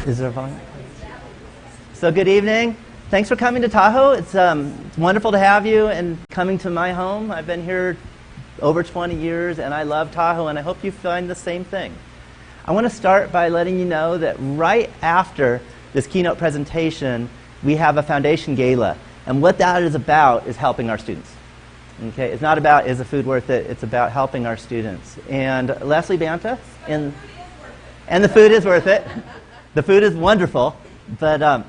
Is there a volume? So good evening. Thanks for coming to Tahoe. It's wonderful to have you and coming to my home. I've been here over 20 years and I love Tahoe, and I hope you find the same thing. I want to start by letting you know that right after this keynote presentation, we have a foundation gala. And what that is about is helping our students. Okay? It's not about is the food worth it, it's about helping our students. And Leslie Banta, and the food is worth it. The food is wonderful, but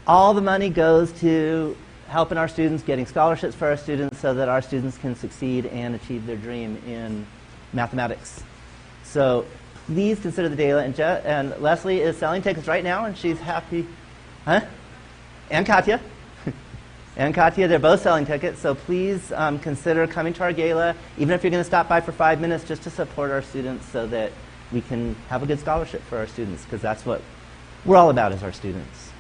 all the money goes to helping our students, getting scholarships for our students so that our students can succeed and achieve their dream in mathematics. So please consider the gala. And Leslie is selling tickets right now, and she's happy. Huh? And Katya. And Katya, they're both selling tickets, so please consider coming to our gala, even if you're going to stop by for 5 minutes, just to support our students so that we can have a good scholarship for our students, because that's what we're all about, is our students.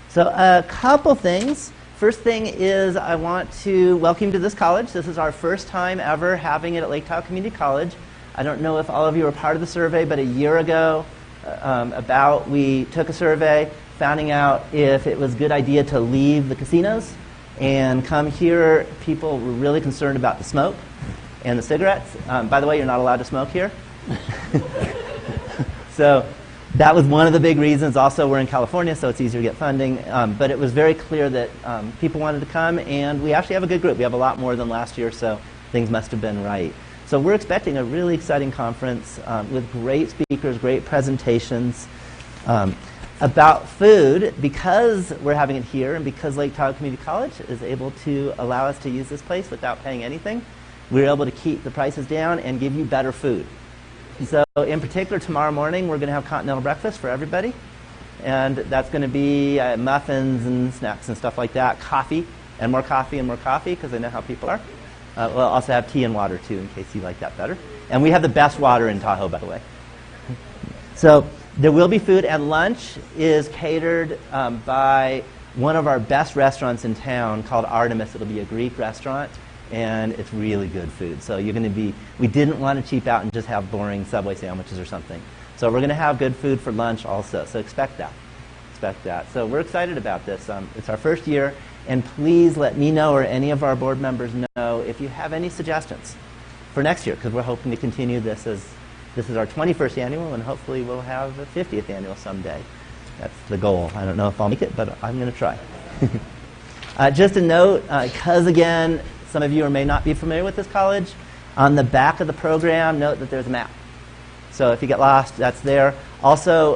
So a couple things. First thing is I want to welcome you to this college. This is our first time ever having it at Lake Tahoe Community College. I don't know if all of you were part of the survey, but a year ago we took a survey finding out if it was a good idea to leave the casinos and come here. People were really concerned about the smoke and the cigarettes. By the way, you're not allowed to smoke here. So that was one of the big reasons. Also, we're in California, so it's easier to get funding. But it was very clear that people wanted to come, and we actually have a good group. We have a lot more than last year, so things must have been right. So we're expecting a really exciting conference with great speakers, great presentations about food. Because we're having it here and because Lake Tahoe Community College is able to allow us to use this place without paying anything, we're able to keep the prices down and give you better food. So in particular, tomorrow morning, we're going to have continental breakfast for everybody. And that's going to be muffins and snacks and stuff like that, coffee, and more coffee, because I know how people are. We'll also have tea and water, too, in case you like that better. And we have the best water in Tahoe, by the way. So there will be food, and lunch is catered by one of our best restaurants in town called Artemis. It'll be a Greek restaurant, and it's really good food. So you're going to be, we didn't want to cheap out and just have boring Subway sandwiches or something. So we're going to have good food for lunch also. So expect that. Expect that. So we're excited about this. It's our first year, and please let me know or any of our board members know if you have any suggestions for next year, because we're hoping to continue this as this is our 21st annual, and hopefully we'll have a 50th annual someday. That's the goal. I don't know if I'll make it, but I'm going to try. Just a note, because again, some of you may not be familiar with this college. On the back of the program, note that there's a map. So if you get lost, that's there. Also,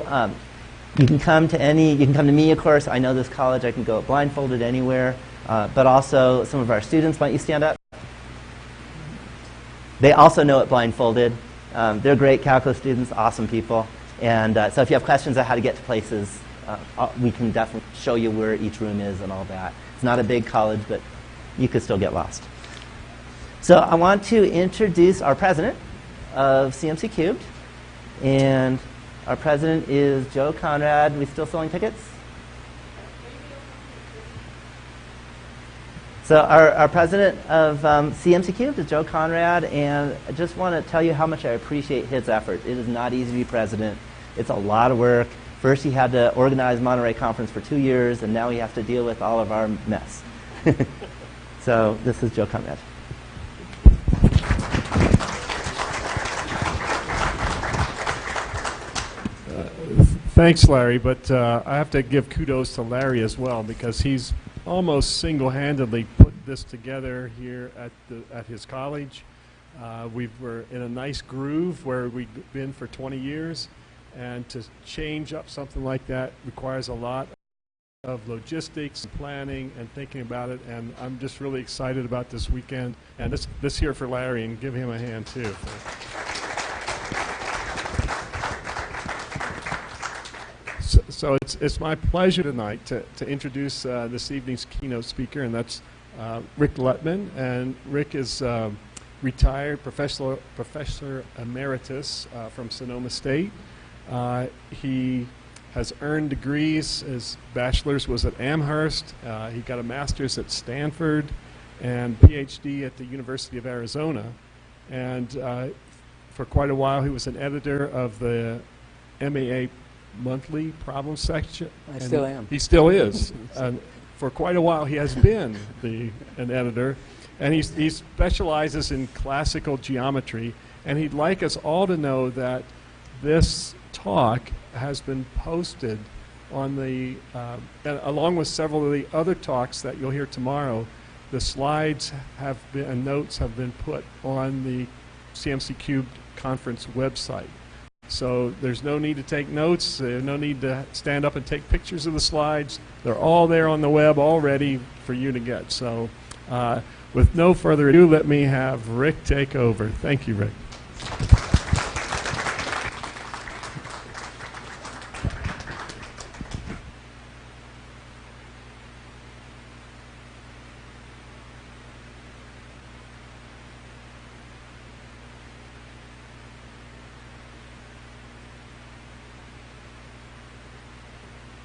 you can come to me, of course. I know this college. I can go blindfolded anywhere. But also, some of our students, why don't you stand up? They also know it blindfolded. They're great calculus students, awesome people. And so if you have questions on how to get to places, we can definitely show you where each room is and all that. It's not a big college, but you could still get lost. So I want to introduce our president of CMC Cubed. And our president is Joe Conrad. We still selling tickets? So our president of CMC Cubed is Joe Conrad, and I just want to tell you how much I appreciate his effort. It is not easy to be president. It's a lot of work. First he had to organize Monterey Conference for 2 years, and now he has to deal with all of our mess. So this is Joe Conrad. Thanks, Larry, but I have to give kudos to Larry as well, because he's almost single-handedly put this together here at his college. We were in a nice groove where we've been for 20 years, and to change up something like that requires a lot of logistics, planning, and thinking about it, and I'm just really excited about this weekend. And this here for Larry, and give him a hand too. So it's my pleasure tonight to introduce this evening's keynote speaker, and that's Rick Luttmann. And Rick is retired professor emeritus from Sonoma State. He has earned degrees. His bachelor's was at Amherst. He got a master's at Stanford and PhD at the University of Arizona. And for quite a while, he was an editor of the MAA monthly problem section. I still am. He still is. And for quite a while, he has been an editor. And he specializes in classical geometry. And he'd like us all to know that this talk has been posted on the, along with several of the other talks that you'll hear tomorrow. The slides have been, and notes have been put on the CMC Cubed conference website. So there's no need to take notes, no need to stand up and take pictures of the slides. They're all there on the web, all ready for you to get. So with no further ado, let me have Rick take over. Thank you, Rick.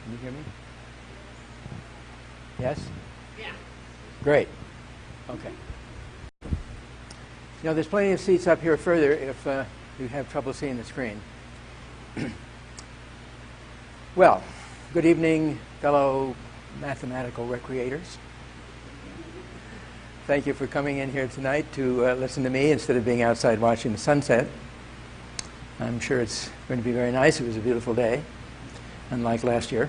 Can you hear me? Yes? Yeah. Great. Okay. You know, there's plenty of seats up here further if you have trouble seeing the screen. Well, good evening, fellow mathematical recreators. Thank you for coming in here tonight to listen to me instead of being outside watching the sunset. I'm sure it's going to be very nice. It was a beautiful day, unlike last year.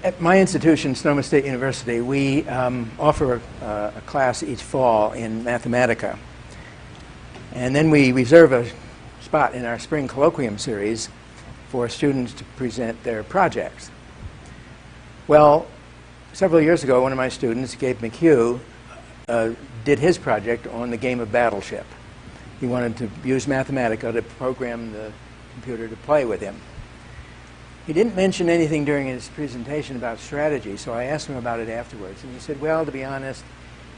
At my institution, Sonoma State University, we offer a class each fall in Mathematica. And then we reserve a spot in our spring colloquium series for students to present their projects. Well, several years ago, one of my students, Gabe McHugh, did his project on the game of Battleship. He wanted to use Mathematica to program the computer to play with him. He didn't mention anything during his presentation about strategy, so I asked him about it afterwards. And he said, well, to be honest,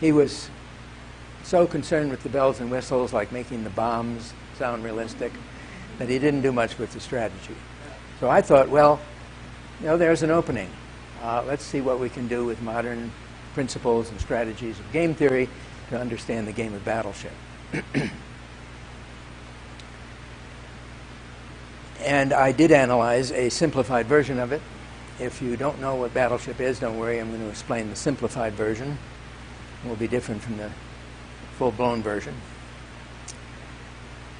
he was so concerned with the bells and whistles, like making the bombs sound realistic, that he didn't do much with the strategy. So I thought, well, you know, there's an opening. Let's see what we can do with modern principles and strategies of game theory to understand the game of Battleship. And I did analyze a simplified version of it. If you don't know what Battleship is, don't worry, I'm going to explain the simplified version. It will be different from the full-blown version.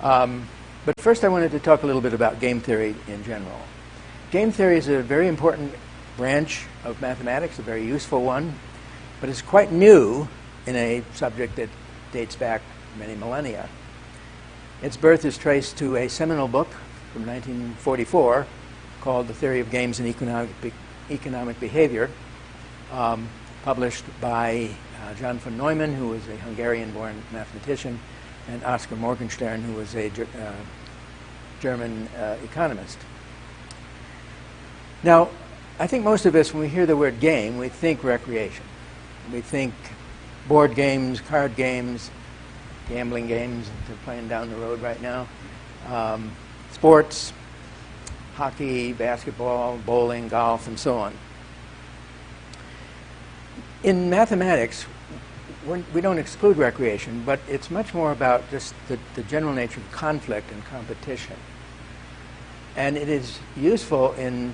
But first I wanted to talk a little bit about game theory in general. Game theory is a very important branch of mathematics, a very useful one, but it's quite new in a subject that dates back many millennia. Its birth is traced to a seminal book from 1944 called The Theory of Games and Economic Behavior, published by John von Neumann, who was a Hungarian-born mathematician, and Oskar Morgenstern, who was a German economist. Now, I think most of us, when we hear the word game, we think recreation. We think board games, card games, gambling games that they're playing down the road right now, sports, hockey, basketball, bowling, golf, and so on. In mathematics, we don't exclude recreation, but it's much more about just the general nature of conflict and competition. And it is useful in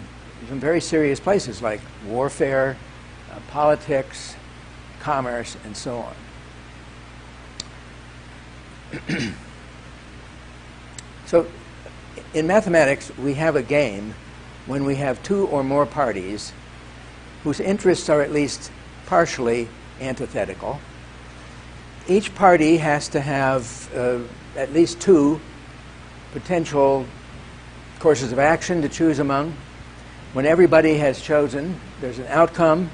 some very serious places like warfare, politics, commerce, and so on. So in mathematics, we have a game when we have two or more parties whose interests are at least partially antithetical. Each party has to have at least two potential courses of action to choose among. When everybody has chosen, there's an outcome,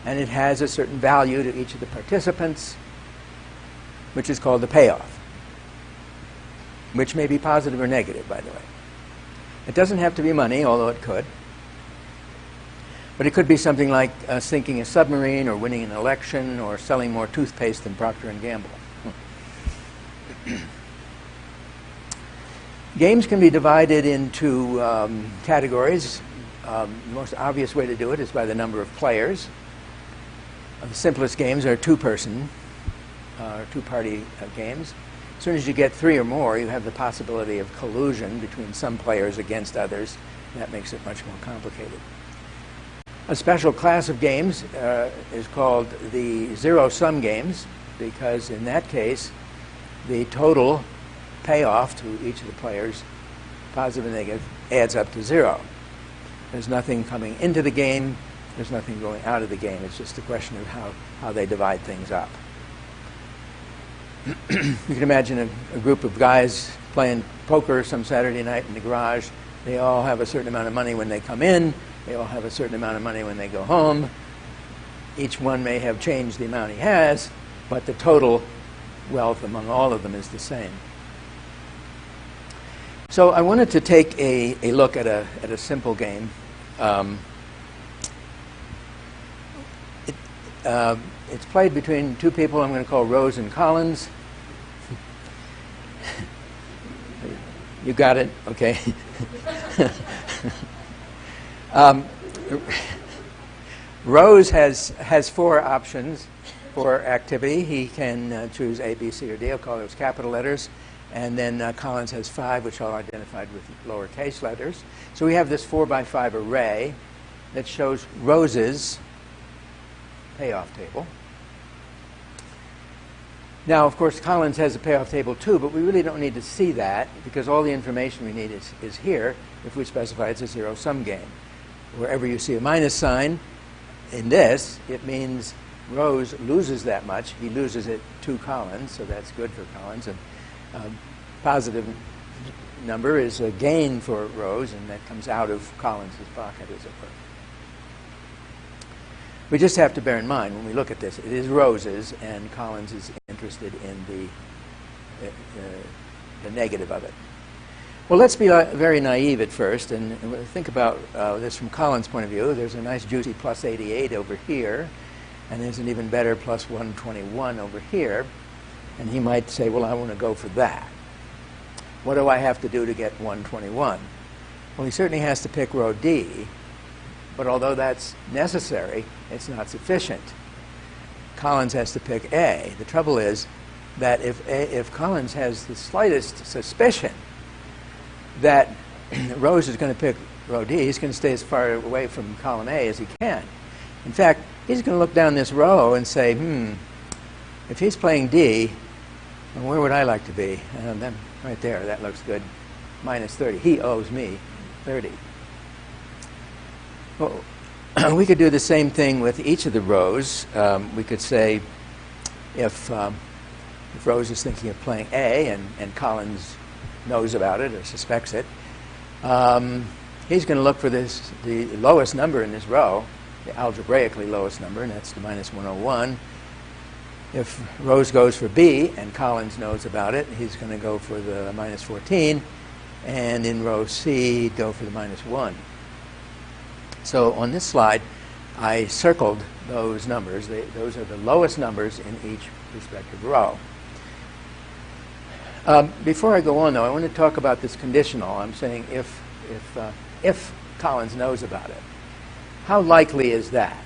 and it has a certain value to each of the participants, which is called the payoff, which may be positive or negative, by the way. It doesn't have to be money, although it could. But it could be something like sinking a submarine, or winning an election, or selling more toothpaste than Procter & Gamble. Games can be divided into categories. The most obvious way to do it is by the number of players. The simplest games are two-person. two-party games. As soon as you get 3 or more, you have the possibility of collusion between some players against others. That makes it much more complicated. A special class of games is called the zero-sum games, because in that case, the total payoff to each of the players, positive and negative, adds up to 0. There's nothing coming into the game. There's nothing going out of the game. It's just a question of how they divide things up. You can imagine a group of guys playing poker some Saturday night in the garage. They all have a certain amount of money when they come in. They all have a certain amount of money when they go home. Each one may have changed the amount he has, but the total wealth among all of them is the same. So I wanted to take a look at a simple game. It's played between 2 people I'm going to call Rose and Collins. You got it? Okay. Rose has 4 options for activity. He can choose A, B, C, or D. I'll call those capital letters. And then Collins has 5, which are identified with lowercase letters. So we have this 4x5 array that shows Rose's payoff table. Now, of course, Collins has a payoff table too, but we really don't need to see that because all the information we need is here if we specify it's a zero-sum game. Wherever you see a minus sign in this, it means Rose loses that much. He loses it to Collins, so that's good for Collins. And positive number is a gain for Rose, and that comes out of Collins' pocket, as it were. We just have to bear in mind when we look at this, it is Rose's, and Collins is interested in the negative of it. Well, let's be very naive at first, and think about this from Collins' point of view. There's a nice juicy plus 88 over here, and there's an even better plus 121 over here. And he might say, well, I want to go for that. What do I have to do to get 121? Well, he certainly has to pick row D, but although that's necessary, it's not sufficient. Collins has to pick A. The trouble is that if Collins has the slightest suspicion that Rose is going to pick row D, he's going to stay as far away from column A as he can. In fact, he's going to look down this row and say, if he's playing D, well, where would I like to be? Then right there, that looks good. Minus 30. He owes me 30. Well, we could do the same thing with each of the rows. We could say if Rose is thinking of playing A and Collins knows about it or suspects it, he's going to look for the lowest number in this row, the algebraically lowest number, and that's the minus 101. If Rose goes for B and Collins knows about it, he's going to go for the minus 14, and in row C, he'd go for the minus 1. So on this slide, I circled those numbers. Those are the lowest numbers in each respective row. Before I go on, though, I want to talk about this conditional. I'm saying if Collins knows about it. How likely is that?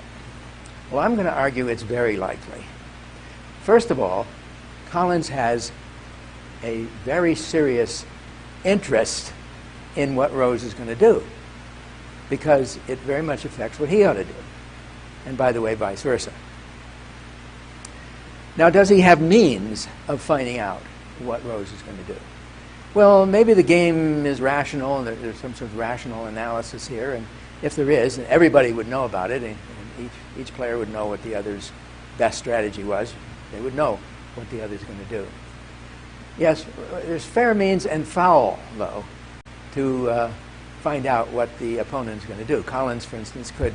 Well, I'm going to argue it's very likely. First of all, Collins has a very serious interest in what Rose is going to do because it very much affects what he ought to do. And by the way, vice versa. Now, does he have means of finding out what Rose is going to do? Well, maybe the game is rational and there's some sort of rational analysis here. And if there is, and everybody would know about it, and each player would know what the other's best strategy was. They would know what the other's going to do. Yes, there's fair means and foul, though, to find out what the opponent's going to do. Collins, for instance, could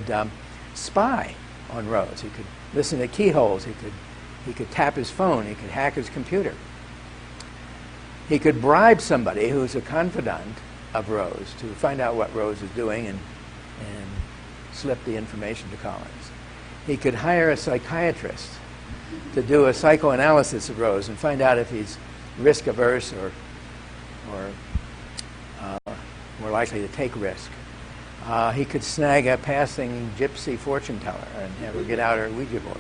spy on Rose. He could listen to keyholes. He could tap his phone. He could hack his computer. He could bribe somebody who's a confidant of Rose to find out what Rose is doing and slip the information to Collins. He could hire a psychiatrist to do a psychoanalysis of Rose and find out if he's risk-averse or more likely to take risk. He could snag a passing gypsy fortune teller and have her get out her Ouija board.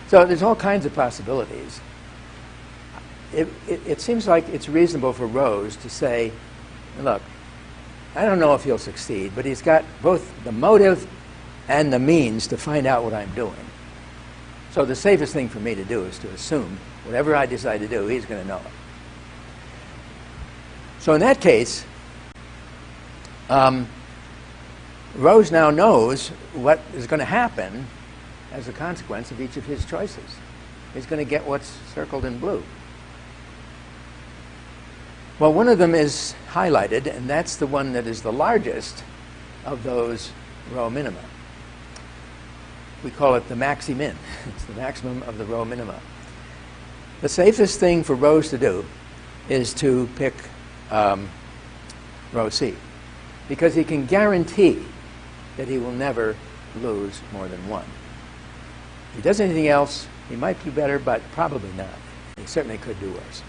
So there's all kinds of possibilities. it seems like it's reasonable for Rose to say, look, I don't know if he'll succeed, but he's got both the motive and the means to find out what I'm doing. So the safest thing for me to do is to assume whatever I decide to do, he's going to know it. So in that case, Rose now knows what is going to happen as a consequence of each of his choices. He's going to get what's circled in blue. Well, one of them is highlighted, and that's the one that is the largest of those row minima. We call it the maxi-min. It's the maximum of the row minima. The safest thing for Rose to do is to pick row C, because he can guarantee that he will never lose more than one. If he does anything else, he might do better, but probably not. He certainly could do worse.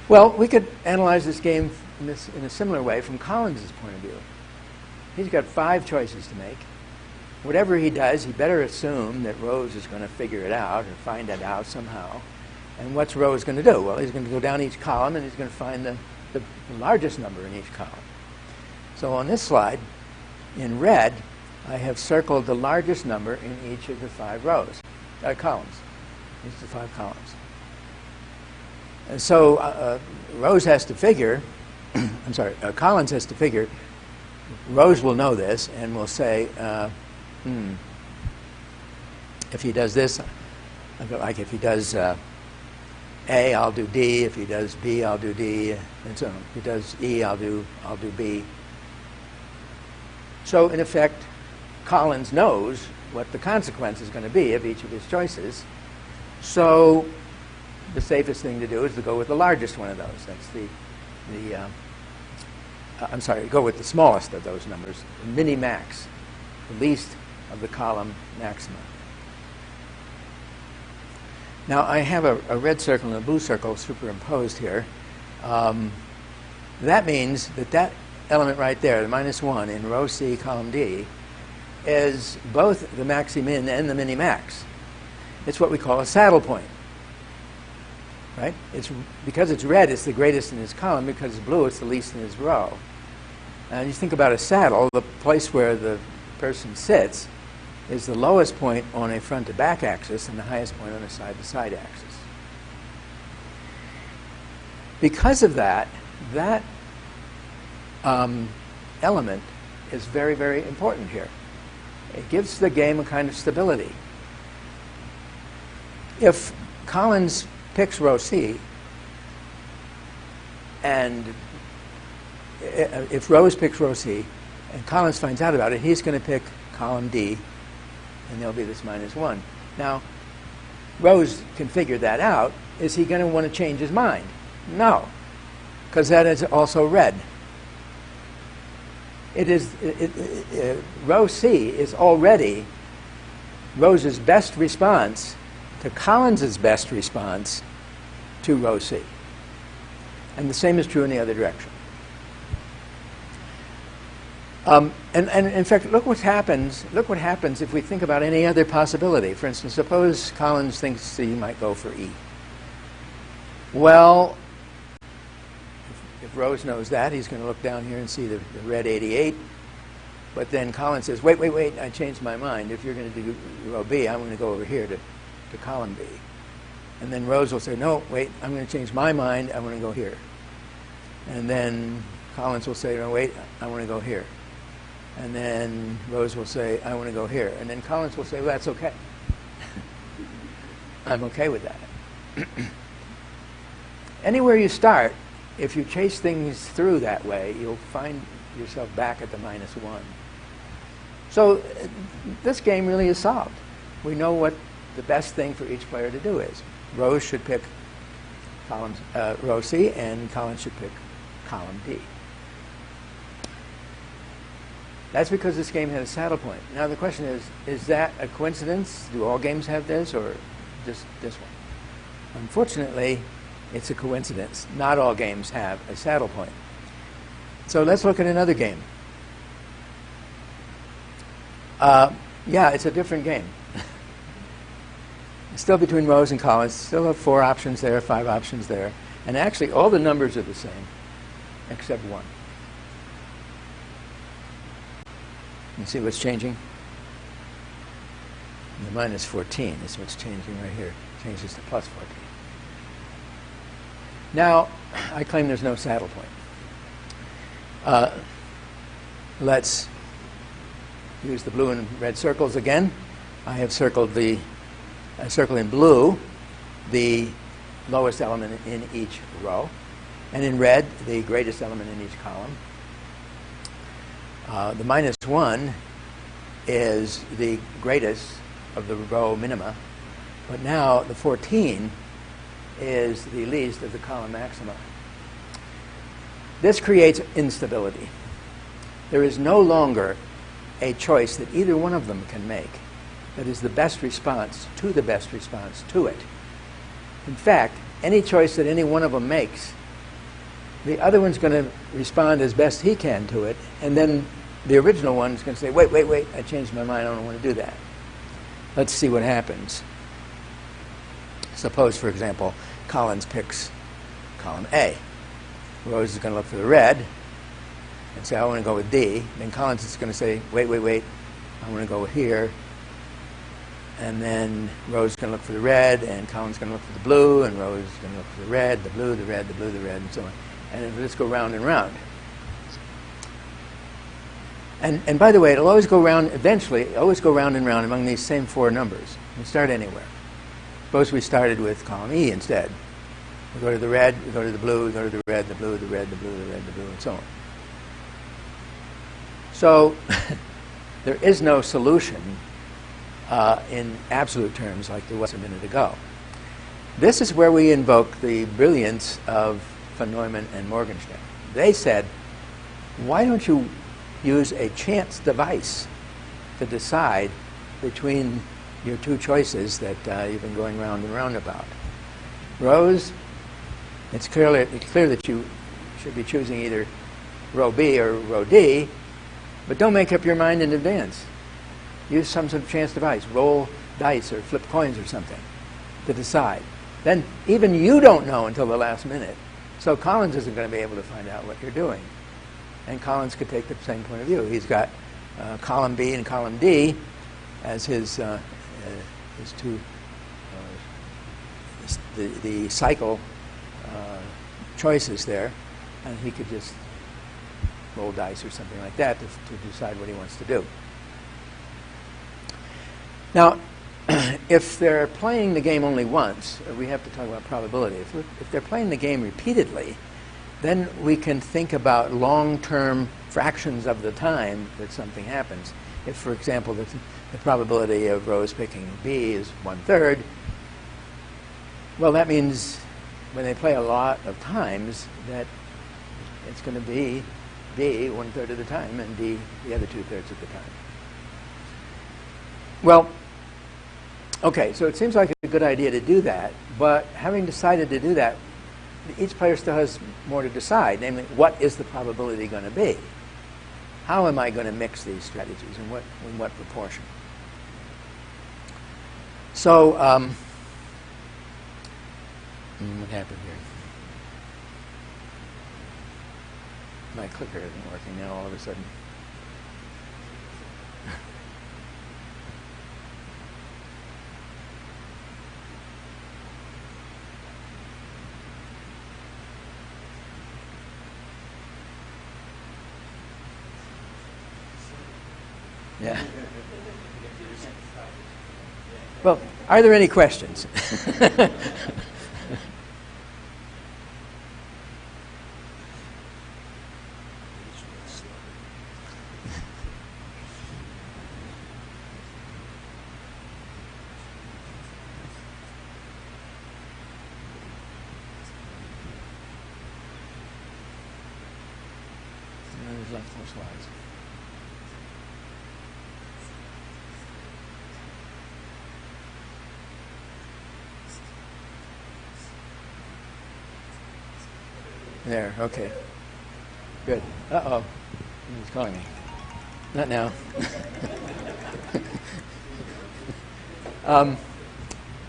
Well, we could analyze this game in a similar way from Collins's point of view. He's got 5 choices to make. Whatever he does, he better assume that Rose is going to figure it out or find it out somehow. And what's Rose going to do? Well, he's going to go down each column and he's going to find the largest number in each column. So on this slide, in red, I have circled the largest number in each of the 5 columns. These are the 5 columns. And so Rose has to figure, Collins has to figure, Rose will know this and will say, if he does this, like if he does A, I'll do D. If he does B, I'll do D, and so on. If he does E, I'll do B. So in effect, Collins knows what the consequence is going to be of each of his choices. So the safest thing to do is to go with the largest one of those. That's go with the smallest of those numbers, the mini-max, the least of the column maxima. Now I have a red circle and a blue circle superimposed here. That means that element right there, the -1 in row C, column D, is both the maxi-min and the mini-max. It's what we call a saddle point. Right? Because it's red, it's the greatest in his column. Because it's blue, it's the least in his row. And you think about a saddle, the place where the person sits is the lowest point on a front-to-back axis and the highest point on a side-to-side axis. Because of that element is very, very important here. It gives the game a kind of stability. If Collins picks row C, and if Rose picks row C, and Collins finds out about it, he's going to pick column D, and there'll be this -1. Now, Rose can figure that out. Is he going to want to change his mind? No, because that is also red. Row C is already Rose's best response to Collins's best response to row C. And the same is true in the other direction. And in fact, look what happens if we think about any other possibility. For instance, suppose Collins thinks he might go for E. Well, if Rose knows that, he's going to look down here and see the red 88. But then Collins says, wait, I changed my mind. If you're going to do row B, I'm going to go over here to column B. And then Rose will say, no, wait, I'm going to change my mind. I'm going to go here. And then Collins will say, no, wait, I want to go here. And then Rose will say, I want to go here. And then Collins will say, well, that's okay. I'm okay with that. Anywhere you start, if you chase things through that way, you'll find yourself back at the -1. So this game really is solved. We know what the best thing for each player to do is. Rose should pick row C, and Collins should pick column D. That's because this game had a saddle point. Now the question is that a coincidence? Do all games have this, or just this one? Unfortunately, it's a coincidence. Not all games have a saddle point. So let's look at another game. Yeah, it's a different game. Still between rows and columns. Still have 4 options there, 5 options there. And actually, all the numbers are the same, except 1. You see what's changing? The minus 14 is what's changing right here. Changes to plus 14. Now, I claim there's no saddle point. Let's use the blue and red circles again. I have circled I circle in blue the lowest element in each row, and in red the greatest element in each column. The minus 1 is the greatest of the row minima, but now the 14 is the least of the column maxima. This creates instability. There is no longer a choice that either one of them can make that is the best response to the best response to it. In fact, any choice that any one of them makes, the other one's going to respond as best he can to it, and then the original one is going to say, wait, I changed my mind, I don't want to do that. Let's see what happens. Suppose, for example, Collins picks column A. Rose is going to look for the red and say, I want to go with D. Then Collins is going to say, wait, I want to go here. And then Rose is going to look for the red, and Collins is going to look for the blue, and Rose is going to look for the red, the blue, the red, the blue, the red, and so on. And let's go round and round. And by the way, it'll always go round, eventually, always go round and round among these same 4 numbers. You start anywhere. Suppose we started with column E instead. We go to the red, we go to the blue, we go to the red, the blue, the red, the blue, the red, the blue, and so on. So there is no solution in absolute terms like there was a minute ago. This is where we invoke the brilliance of von Neumann and Morgenstern. They said, why don't you use a chance device to decide between your 2 choices that you've been going round and round about. Rows, it's clear that you should be choosing either row B or row D, but don't make up your mind in advance. Use some sort of chance device. Roll dice or flip coins or something to decide. Then even you don't know until the last minute, so Collins isn't going to be able to find out what you're doing. And Collins could take the same point of view. He's got column B and column D as his 2, the cycle choices there, and he could just roll dice or something like that to decide what he wants to do. Now, if they're playing the game only once, we have to talk about probability. If they're playing the game repeatedly, then we can think about long-term fractions of the time that something happens. If, for example, the probability of Rose picking B is 1/3, well, that means when they play a lot of times that it's going to be B 1/3 of the time and D the other 2/3 of the time. Well, okay, so it seems like a good idea to do that, but having decided to do that, each player still has more to decide, namely, what is the probability going to be? How am I going to mix these strategies, and in what proportion? So, what happened here? My clicker isn't working now all of a sudden. Yeah. Well, are there any questions? There's left 4 slides. There, okay. Good. Uh-oh. He's calling me. Not now.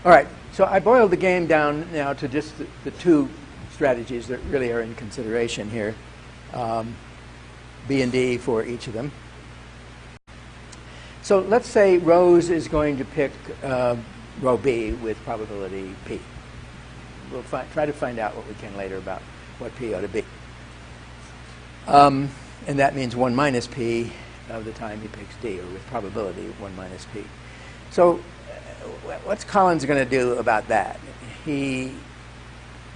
All right, so I boiled the game down now to just the two strategies that really are in consideration here, B and D for each of them. So let's say Rose is going to pick row B with probability P. We'll try to find out what we can later about what P ought to be. And that means 1 minus P of the time he picks D, or with probability 1 minus P. So what's Collins going to do about that? He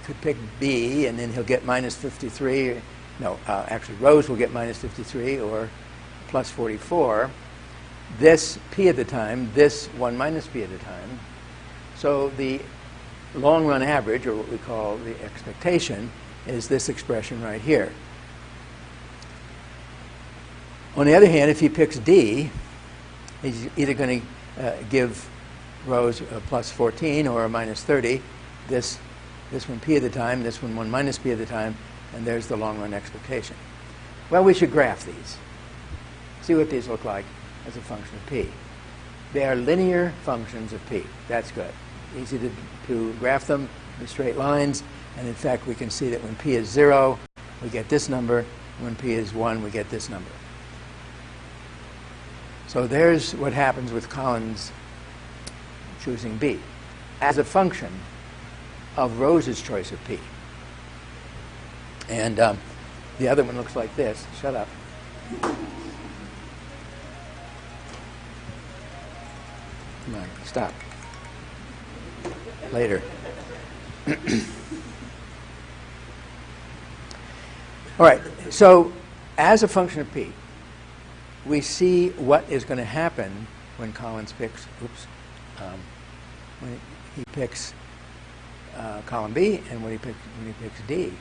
could pick B, and then he'll get minus 53. No, actually, Rose will get minus 53 or plus 44. This P at the time, this 1 minus P at the time. So the long run average, or what we call the expectation, is this expression right here. On the other hand, if he picks D, he's either going to give Rose a plus 14 or a minus 30. This one P at the time, this one 1 minus P at the time, and there's the long run expectation. Well, we should graph these. See what these look like as a function of P. They are linear functions of P. That's good. Easy to graph them in straight lines. And in fact, we can see that when P is 0, we get this number. When P is 1, we get this number. So there's what happens with Collins choosing B as a function of Rose's choice of P. And the other one looks like this. Shut up. Come on, stop. Later. All right, so as a function of P, we see what is going to happen when Collins picks, when he picks column B and when he picks D.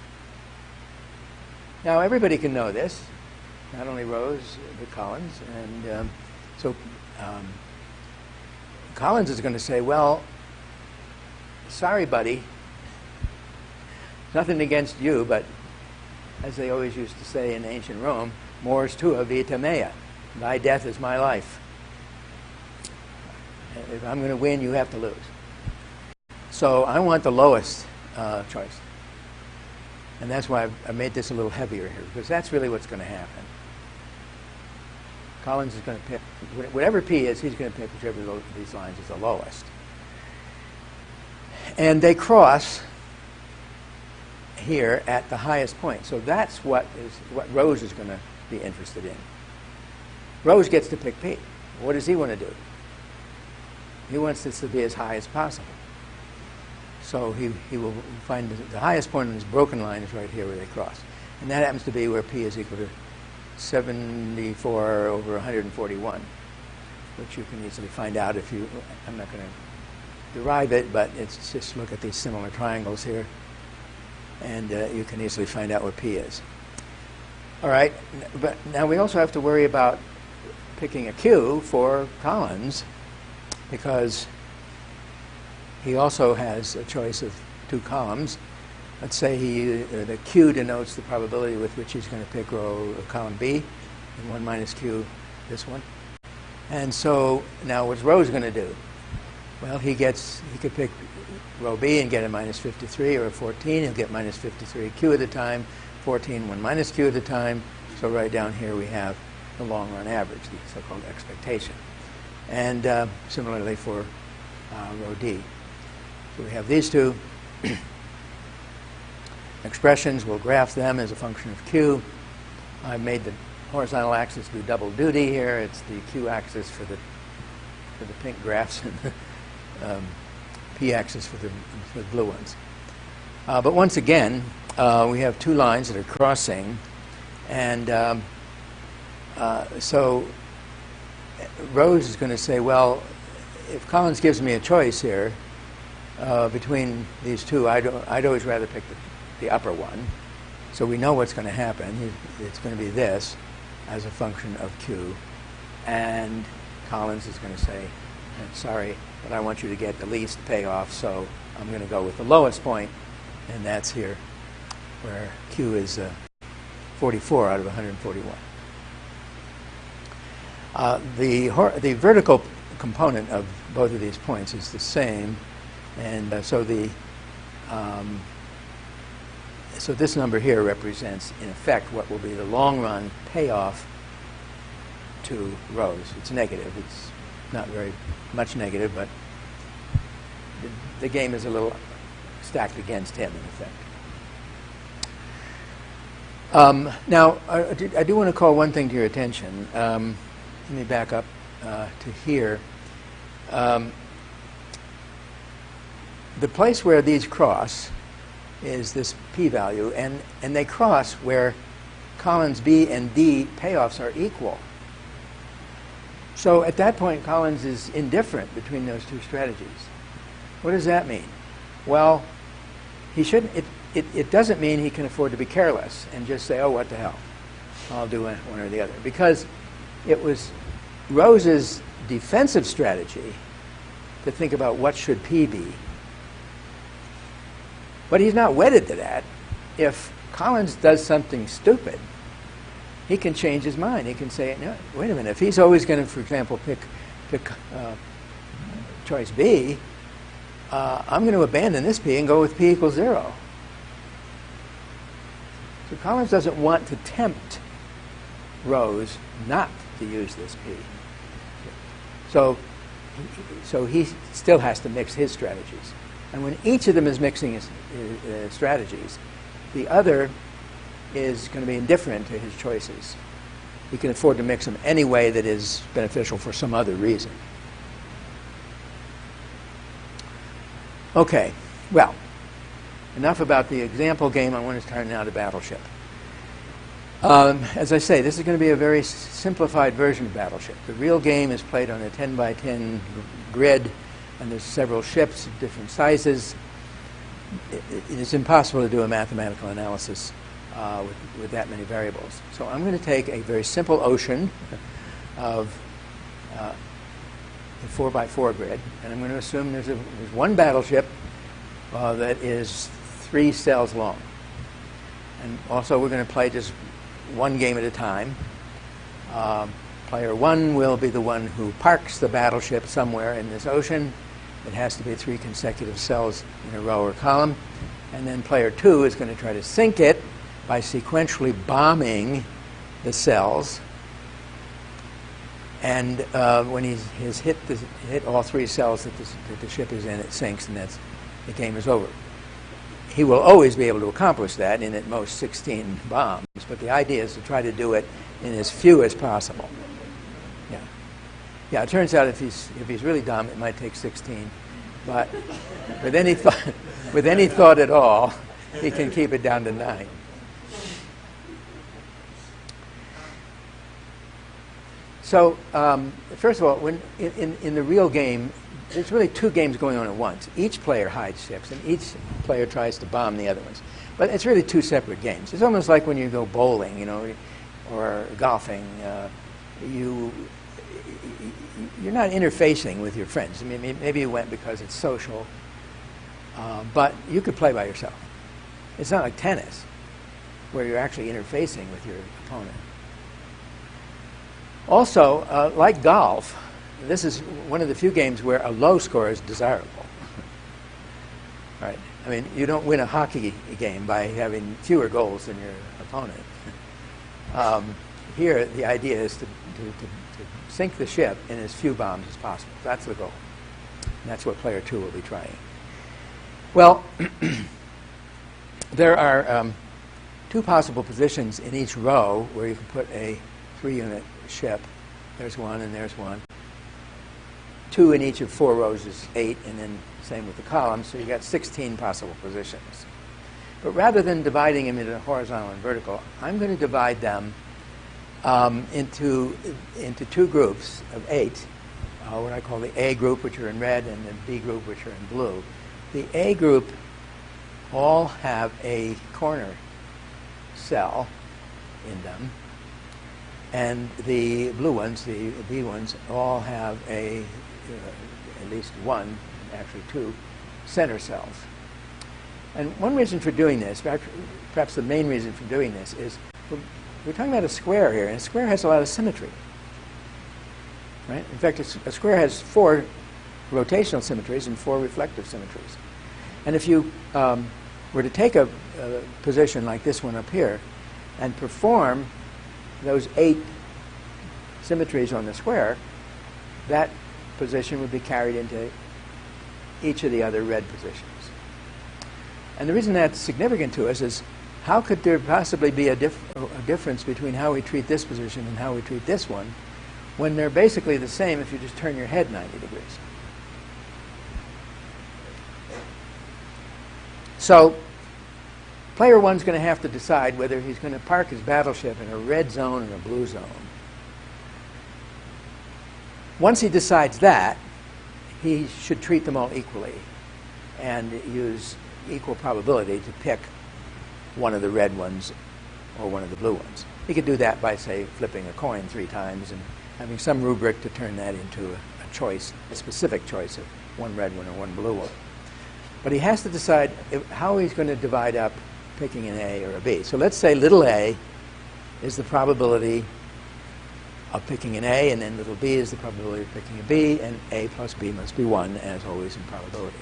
Now, everybody can know this, not only Rose, but Collins. And Collins is going to say, well, sorry, buddy, nothing against you, but as they always used to say in ancient Rome, mors tua vita mea, thy death is my life. If I'm going to win, you have to lose. So I want the lowest choice. And that's why I made this a little heavier here, because that's really what's going to happen. Collins is going to pick, whatever P is, he's going to pick whichever of these lines is the lowest. And they cross here at the highest point. So that's what Rose is going to be interested in. Rose gets to pick P. What does he want to do? He wants this to be as high as possible. So he will find the highest point on this broken line is right here where they cross. And that happens to be where P is equal to 74 over 141, which you can easily find out if you, I'm not going to derive it, but it's just look at these similar triangles here, and you can easily find out what P is. All right, but now we also have to worry about picking a Q for Collins, because he also has a choice of two columns. Let's say the Q denotes the probability with which he's going to pick column B, and 1 minus Q, this one. And so now what's Rose going to do? Well, he could pick row B and get a minus 53 or a 14. He'll get minus 53 Q at a time, 14 1 minus Q at a time. So right down here we have the long run average, the so-called expectation. And similarly for row D. So we have these two expressions. We'll graph them as a function of Q. I've made the horizontal axis do double duty here. It's the Q axis for the pink graphs and the P axis for the blue ones. But once again, we have two lines that are crossing, and so Rose is going to say, well, if Collins gives me a choice here between these two, I'd always rather pick the upper one. So we know what's going to happen. It's going to be this as a function of Q. And Collins is going to say, sorry, but I want you to get the least payoff, so I'm going to go with the lowest point, and that's here, where Q is 44 out of 141. The vertical component of both of these points is the same. And so this number here represents, in effect, what will be the long-run payoff to rows. It's negative. It's not very much negative, but the game is a little stacked against him, in effect. Now, I do want to call one thing to your attention. Let me back up to here. The place where these cross is this p-value, and they cross where Collins B and D payoffs are equal. So at that point, Collins is indifferent between those two strategies. What does that mean? Well, he shouldn't. It doesn't mean he can afford to be careless and just say, "Oh, what the hell? I'll do one or the other," because it was Rose's defensive strategy to think about what should P be. But he's not wedded to that. If Collins does something stupid, he can change his mind. He can say, "No, wait a minute. If he's always going to, for example, pick choice B, I'm going to abandon this P and go with P equals 0." So Collins doesn't want to tempt Rose not to use this P. So he still has to mix his strategies. And when each of them is mixing his strategies, the other is going to be indifferent to his choices. He can afford to mix them any way that is beneficial for some other reason. Okay, well, enough about the example game. I want to turn now to Battleship. As I say, this is going to be a very simplified version of Battleship. The real game is played on a 10 by 10 grid, and there's several ships of different sizes. It is impossible to do a mathematical analysis with that many variables. So I'm going to take a very simple ocean of a 4 by 4 grid, and I'm going to assume there's one battleship that is 3 cells long. And also we're going to play just one game at a time. Player 1 will be the one who parks the battleship somewhere in this ocean. It has to be 3 consecutive cells in a row or column. And then player 2 is going to try to sink it by sequentially bombing the cells. And when he's hit all 3 cells that the ship is in, it sinks, and the game is over. He will always be able to accomplish that in at most 16 bombs, but the idea is to try to do it in as few as possible. Yeah, it turns out if he's really dumb, it might take 16, but with any thought at all, he can keep it down to 9. So first of all, when in the real game, there's really 2 games going on at once. Each player hides ships, and each player tries to bomb the other ones. But it's really 2 separate games. It's almost like when you go bowling, or golfing. You're not interfacing with your friends. I mean, maybe you went because it's social, but you could play by yourself. It's not like tennis, where you're actually interfacing with your opponent. Also, like golf, this is one of the few games where a low score is desirable. Right? I mean, you don't win a hockey game by having fewer goals than your opponent. Here, the idea is to sink the ship in as few bombs as possible. That's the goal. And that's what player 2 will be trying. Well, there are 2 possible positions in each row where you can put a 3-unit ship. There's one and there's one. 2 in each of 4 rows is 8, and then same with the columns, so you got 16 possible positions. But rather than dividing them into horizontal and vertical, I'm going to divide them into 2 groups of 8, what I call the A group, which are in red, and the B group, which are in blue. The A group all have a corner cell in them, and the blue ones, the B ones, all have at least 1, actually 2, center cells. And one reason for doing this, perhaps the main reason for doing this, is we're talking about a square here, and a square has a lot of symmetry. Right? In fact, a square has 4 rotational symmetries and 4 reflective symmetries. And if you were to take a position like this one up here and perform those 8 symmetries on the square, that position would be carried into each of the other red positions. And the reason that's significant to us is, how could there possibly be a difference between how we treat this position and how we treat this one when they're basically the same if you just turn your head 90 degrees? So player 1's going to have to decide whether he's going to park his battleship in a red zone or a blue zone. Once he decides that, he should treat them all equally and use equal probability to pick one of the red ones or one of the blue ones. He could do that by, say, flipping a coin 3 times and having some rubric to turn that into a choice, a specific choice of one red one or one blue one. But he has to decide how he's going to divide up picking an A or a B. So let's say little a is the probability of picking an A, and then little b is the probability of picking a B, and A plus B must be 1, as always in probability.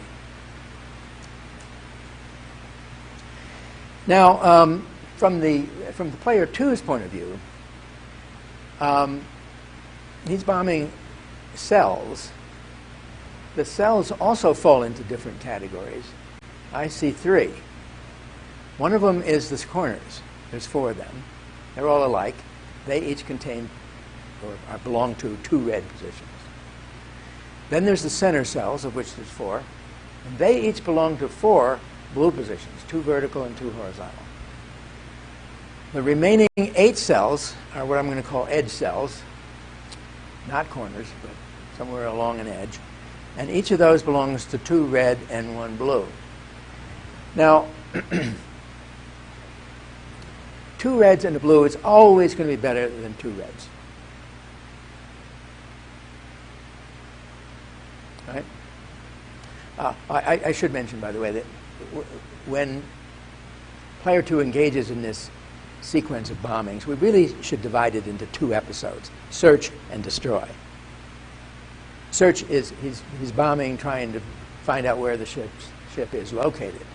Now, from the player 2's point of view, he's bombing cells. The cells also fall into different categories. I see 3. One of them is the corners. There's 4 of them. They're all alike. They each contain or belong to 2 red positions. Then there's the center cells, of which there's 4. And they each belong to 4 blue positions, 2 vertical and 2 horizontal. The remaining 8 cells are what I'm going to call edge cells, not corners, but somewhere along an edge. And each of those belongs to 2 red and 1 blue. Now, 2 reds and a blue is always going to be better than 2 reds. Right? I should mention, by the way, that when player 2 engages in this sequence of bombings, we really should divide it into 2 episodes: search and destroy. Search is he's bombing, trying to find out where the ship is located,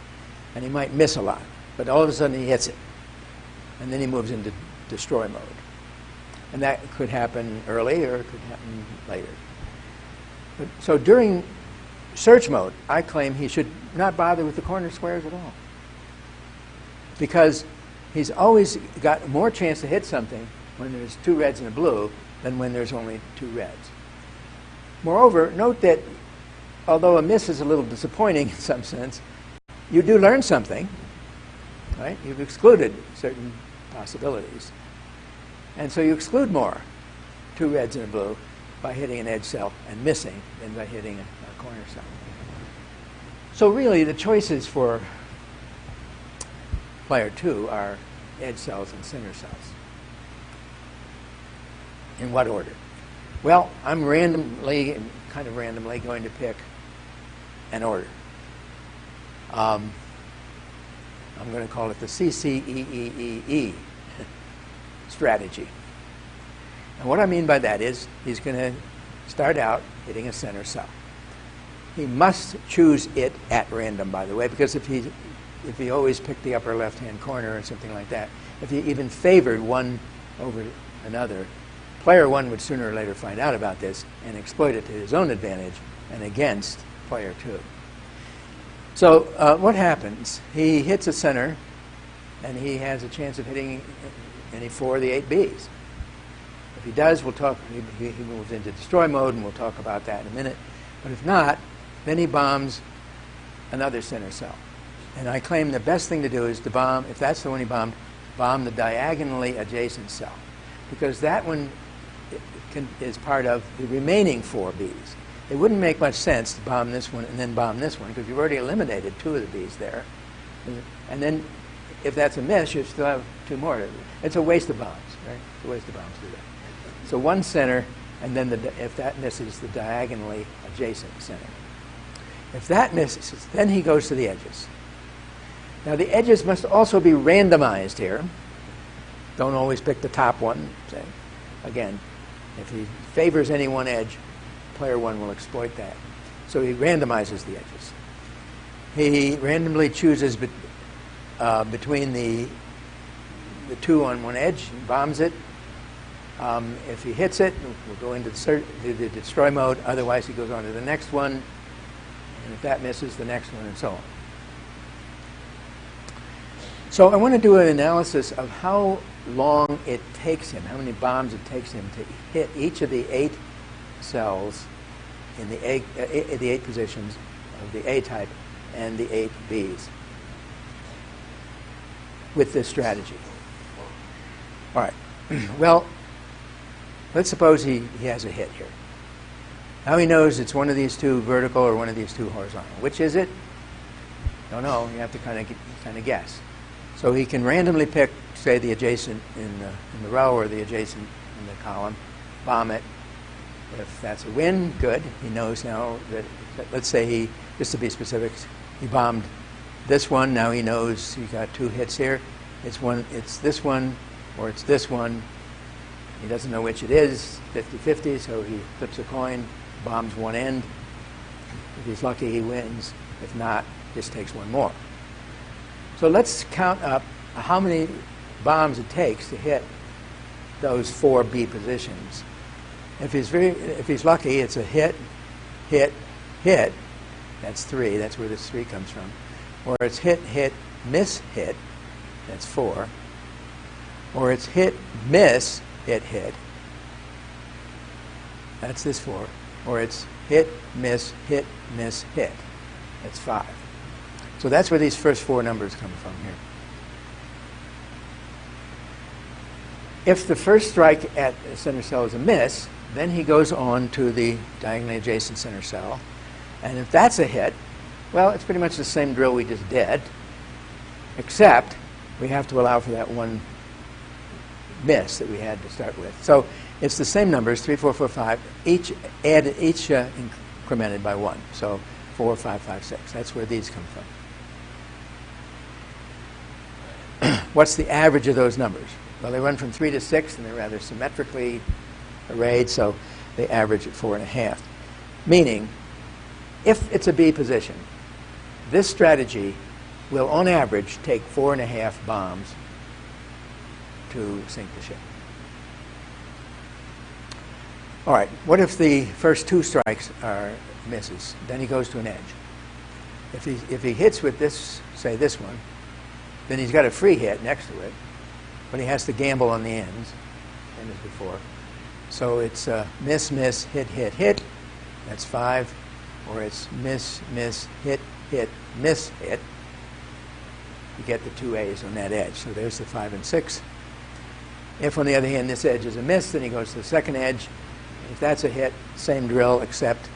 and he might miss a lot, but all of a sudden he hits it, and then he moves into destroy mode, and that could happen early or it could happen later. But, so during search mode, I claim he should not bother with the corner squares at all, because he's always got more chance to hit something when there's 2 reds and a blue than when there's only 2 reds. Moreover, note that although a miss is a little disappointing in some sense, you do learn something, right? You've excluded certain possibilities. And so you exclude more 2 reds and a blue by hitting an edge cell and missing than by hitting a corner cell. So really the choices for player 2 are edge cells and center cells. In what order? Well, I'm kind of randomly going to pick an order. I'm going to call it the CCE strategy. And what I mean by that is he's going to start out hitting a center cell. He must choose it at random, by the way, because if he always picked the upper left-hand corner or something like that, if he even favored one over another, player 1 would sooner or later find out about this and exploit it to his own advantage and against player 2. So what happens? He hits a center, and he has a chance of hitting any 4 of the 8 Bs. If he does, we'll talk. He moves into destroy mode, and we'll talk about that in a minute. But if not, then he bombs another center cell. And I claim the best thing to do is to bomb, if that's the one he bombed, bomb the diagonally adjacent cell, because that one is part of the remaining 4 Bs. It wouldn't make much sense to bomb this one and then bomb this one, because you've already eliminated 2 of the Bs there. And then if that's a miss, you still have 2 more. It's a waste of bombs, right? It's a waste of bombs to do that. So 1 center, and then if that misses, the diagonally adjacent center. If that misses, then he goes to the edges. Now the edges must also be randomized here. Don't always pick the top one. Say, again, if he favors any one edge, player 1 will exploit that. So he randomizes the edges. He randomly chooses between the two on one edge and bombs it. If he hits it, we'll go into the destroy mode. Otherwise, he goes on to the next one. And if that misses, the next one, and so on. So I want to do an analysis of how long it takes him, how many bombs it takes him to hit each of the 8 cells in the 8 positions of the A type and the 8 Bs with this strategy. All right. Well, let's suppose he has a hit here. Now he knows it's one of these two vertical or one of these two horizontal. Which is it? Don't know. You have to kind of guess. So he can randomly pick, say, the adjacent in the row or the adjacent in the column, bomb it. If that's a win, good. He knows now that, let's say he, just to be specific, he bombed this one. Now he knows he got 2 hits here. It's this one or it's this one. He doesn't know which it is, 50-50, so he flips a coin, bombs one end. If he's lucky, he wins. If not, just takes one more. So let's count up how many bombs it takes to hit those 4 B positions. If he's lucky, it's a hit, hit, hit. That's 3. That's where this 3 comes from. Or it's hit, hit, miss, hit. That's 4. Or it's hit, miss, hit, hit. That's this 4. Or it's hit, miss, hit, miss, hit. That's 5. So that's where these first 4 numbers come from here. If the first strike at the center cell is a miss, then he goes on to the diagonally adjacent center cell. And if that's a hit, well, it's pretty much the same drill we just did, except we have to allow for that one miss that we had to start with. So it's the same numbers, 3, 4, 4, 5, each incremented by 1. So 4, 5, 5, 6. That's where these come from. What's the average of those numbers? Well, they run from 3 to 6, and they're rather symmetrically arrayed, so they average at 4.5. Meaning, if it's a B position, this strategy will, on average, take 4.5 bombs to sink the ship. All right, what if the first 2 strikes are misses? Then he goes to an edge. If he hits with this, say this one, then he's got a free hit next to it, but he has to gamble on the ends, same as before. So it's miss, miss, hit, hit, hit. That's 5. Or it's miss, miss, hit, hit, miss, hit. You get the 2 A's on that edge. So there's the 5 and 6. If, on the other hand, this edge is a miss, then he goes to the second edge. If that's a hit, same drill, except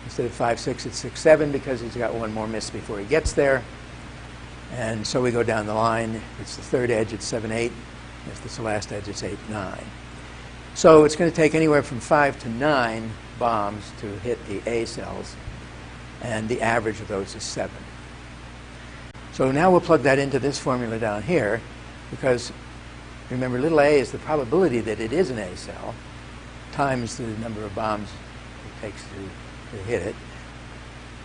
instead of 5, 6, it's 6, 7, because he's got one more miss before he gets there. And so we go down the line. If it's the third edge, it's 7, 8. If it's the last edge, it's 8, 9. So it's going to take anywhere from 5 to 9 bombs to hit the A cells, and the average of those is 7. So now we'll plug that into this formula down here, because remember, little a is the probability that it is an A cell times the number of bombs it takes to hit it.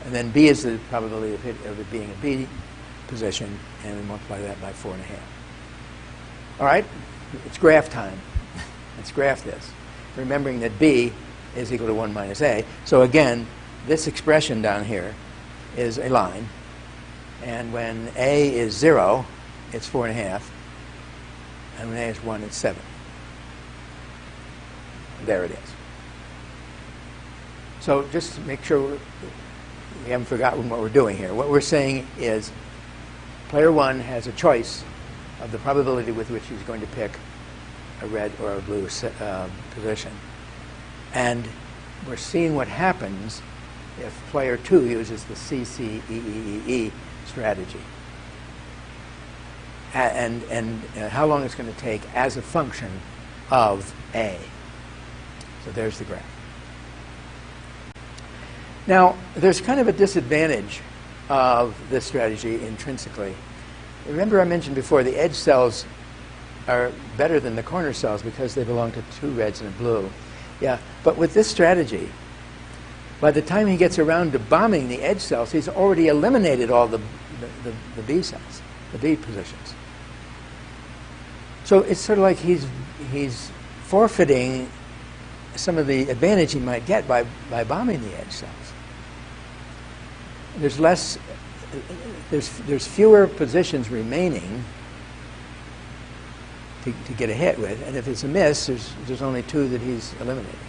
And then B is the probability of it being a B position, and we multiply that by 4.5. All right, it's graph time. Let's graph this, remembering that B is equal to 1 minus A. So again, this expression down here is a line, and when A is 0, it's 4.5, and when A is 1, it's 7. There it is. So just to make sure we haven't forgotten what we're doing here. What we're saying is player 1 has a choice of the probability with which he's going to pick a red or a blue position. And we're seeing what happens if player 2 uses the CCE strategy. And how long it's going to take as a function of A. So there's the graph. Now, there's kind of a disadvantage of this strategy intrinsically. Remember I mentioned before the edge cells are better than the corner cells because they belong to 2 reds and a blue. Yeah, but with this strategy, By the time he gets around to bombing the edge cells, he's already eliminated all the B cells, the B positions. So it's sort of like he's forfeiting some of the advantage he might get by bombing the edge cells. There's less, there's fewer positions remaining to get a hit with, and if it's a miss, there's only 2 that he's eliminating.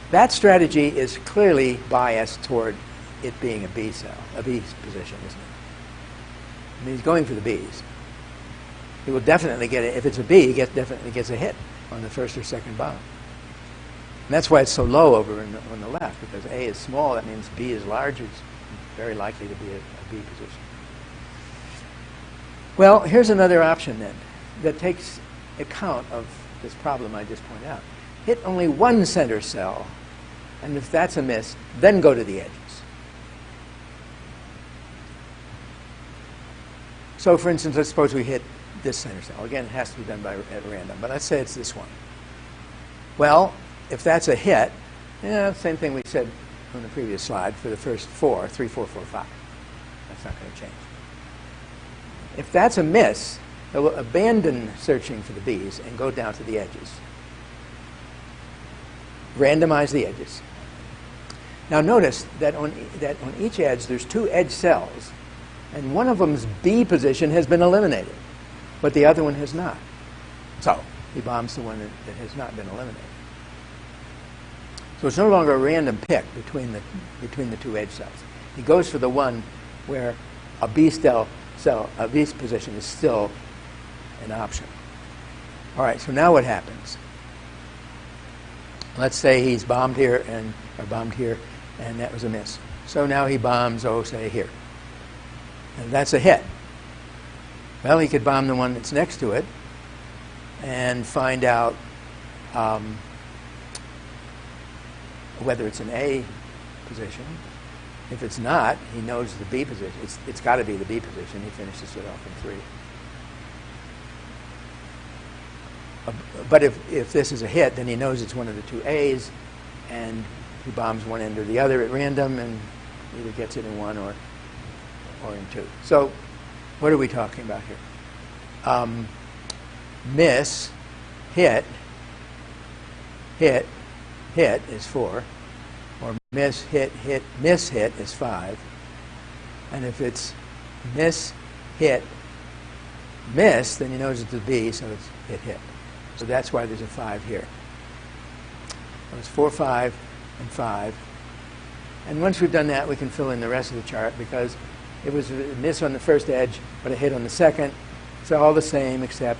That strategy is clearly biased toward it being a B cell, a B position, isn't it? I mean, he's going for the Bs. He will definitely get it. If it's a B, he definitely gets a hit on the first or second bomb. And that's why it's so low over on the left, because A is small. That means B is large. It's very likely to be a B position. Well, here's another option then that takes account of this problem I just pointed out. Hit only one center cell, and if that's a miss, then go to the edges. So, for instance, let's suppose we hit this center cell. Again, it has to be done at random, but let's say it's this one. Well, if that's a hit, same thing we said on the previous slide for the first 4, 3, 4, 4, 5. That's not going to change. If that's a miss, it will abandon searching for the Bs and go down to the edges. Randomize the edges. Now notice that on each edge there's 2 edge cells, and one of them's B position has been eliminated, but the other one has not. So he bombs the one that has not been eliminated. So it's no longer a random pick between the 2 edge cells. He goes for the one where a B position is still an option. All right, so now what happens? Let's say he's bombed here and that was a miss. So now he bombs, say here. And that's a hit. Well, he could bomb the one that's next to it and find out whether it's an A position. If it's not, he knows the B position. It's got to be the B position. He finishes it off in 3. But if this is a hit, then he knows it's one of the 2 A's, and he bombs one end or the other at random and either gets it in 1 or in 2. So what are we talking about here? Miss, hit is 4, or miss, hit, miss, hit is 5. And if it's miss, hit, miss, then he knows it's a B, so it's hit, hit. So that's why there's a 5 here. So it's 4, 5, and 5. And once we've done that, we can fill in the rest of the chart, because it was a miss on the first edge, but a hit on the second. It's all the same, except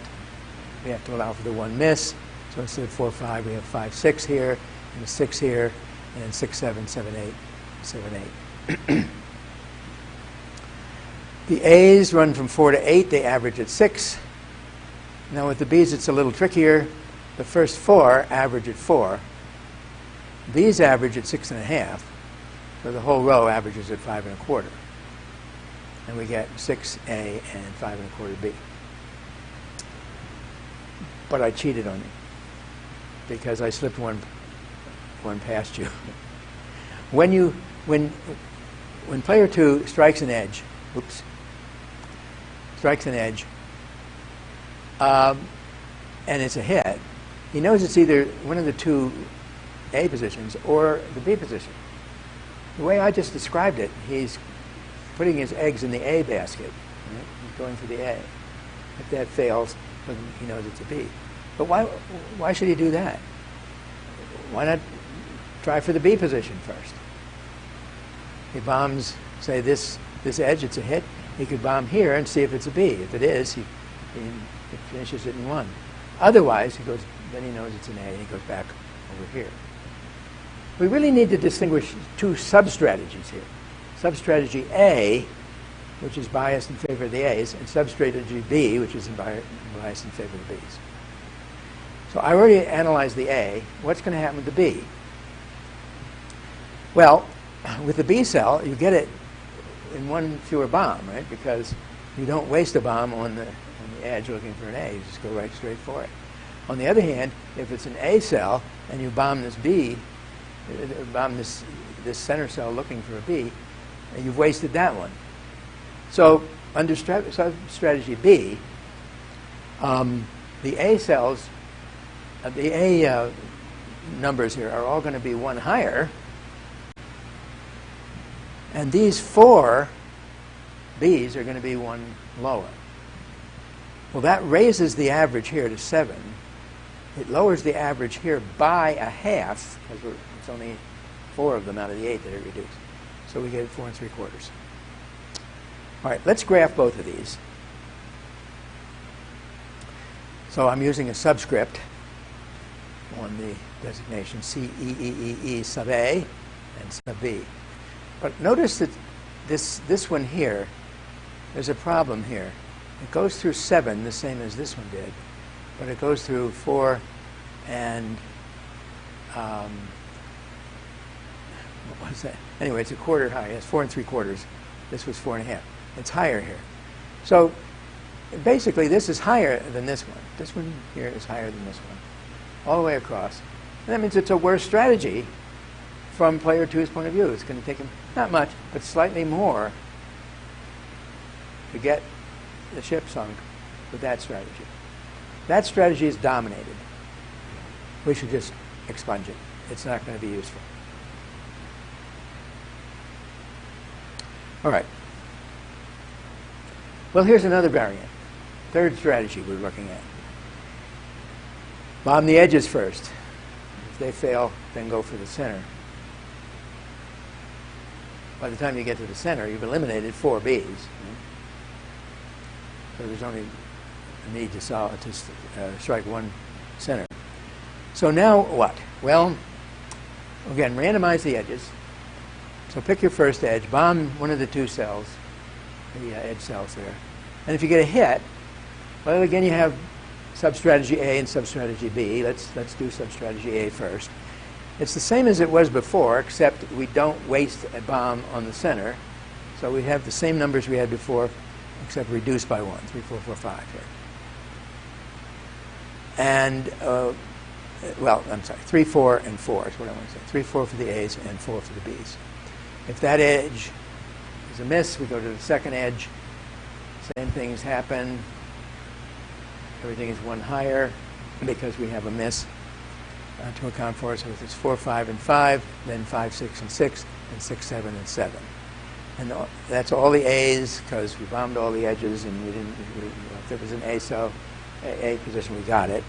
we have to allow for the 1 miss. So instead of 4, 5, we have 5, 6 here, and a 6 here, and then 6, 7, 7, 8, 7, 8. The A's run from 4 to 8. They average at 6. Now with the B's, it's a little trickier. The first 4 average at 4. These average at 6.5. So the whole row averages at 5 1/4. And we get 6A and 5 1/4 B. But I cheated on you because I slipped one past you. When player 2 strikes an edge, and it's a hit, he knows it's either one of the 2 A positions or the B position. The way I just described it, he's putting his eggs in the A basket. Right? He's going for the A. If that fails, then he knows it's a B. But why should he do that? Why not try for the B position first? He bombs, say, this edge, it's a hit. He could bomb here and see if it's a B. If it is, he finishes it in 1. Otherwise, then he knows it's an A, and he goes back over here. We really need to distinguish 2 sub-strategies here. Sub-strategy A, which is biased in favor of the A's, and sub-strategy B, which is biased in favor of the B's. So I already analyzed the A. What's going to happen with the B? Well, with the B cell, you get it in 1 fewer bomb, right? Because you don't waste a bomb on the edge looking for an A. You just go right straight for it. On the other hand, if it's an A cell and you bomb this B bomb this center cell looking for a B, and you've wasted that one. So under strategy B, the A cells, the A numbers here are all going to be one higher, and these 4 B's are going to be one lower. Well, that raises the average here to 7. It lowers the average here by a half, because it's only 4 of them out of the 8 that are reduced. So we get 4 3/4. All right, let's graph both of these. So I'm using a subscript on the designation CEE sub A and sub B. But notice that this one here, there's a problem here. It goes through 7, the same as this one did, but it goes through 4 and what was that? Anyway, it's a quarter high. It's 4 3/4. This was 4 1/2. It's higher here. So basically, this is higher than this one. This one here is higher than this one, all the way across. And that means it's a worse strategy from player 2's point of view. It's going to take him not much, but slightly more to get the ship sunk with that strategy. That strategy is dominated. We should just expunge it. It's not going to be useful. All right. Well, here's another variant. Third strategy we're looking at. Bomb the edges first. If they fail, then go for the center. By the time you get to the center, you've eliminated 4 B's. So there's only a need to strike one center. So now what? Well, again, randomize the edges. So pick your first edge, bomb one of the 2 cells, the edge cells there. And if you get a hit, well, again, you have sub-strategy A and sub-strategy B. Let's do sub-strategy A first. It's the same as it was before, except we don't waste a bomb on the center. So we have the same numbers we had before, except reduced by 1, 3, 4, 4, 5 here. And, well, I'm sorry, 3, 4, and 4 is what I want to say. 3, 4 for the A's and 4 for the B's. If that edge is a miss, we go to the second edge. Same things happen. Everything is 1 higher because we have a miss to account for. So it's 4, 5, and 5, then 5, 6, and 6, and 6, 7, and 7. And that's all the A's because we bombed all the edges, and we didn't. If it was an A position, we got it.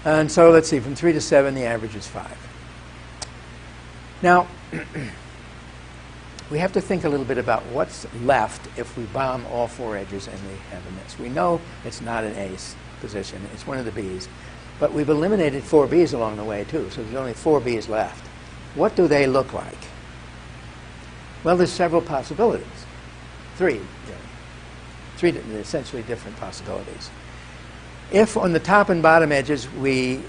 And so let's see, from 3 to 7, the average is 5. Now, we have to think a little bit about what's left if we bomb all 4 edges and we have a miss. We know it's not an A position. It's one of the B's. But we've eliminated 4 B's along the way, too, so there's only 4 B's left. What do they look like? Well, there's several possibilities. 3, really. 3 essentially different possibilities. If on the top and bottom edges, the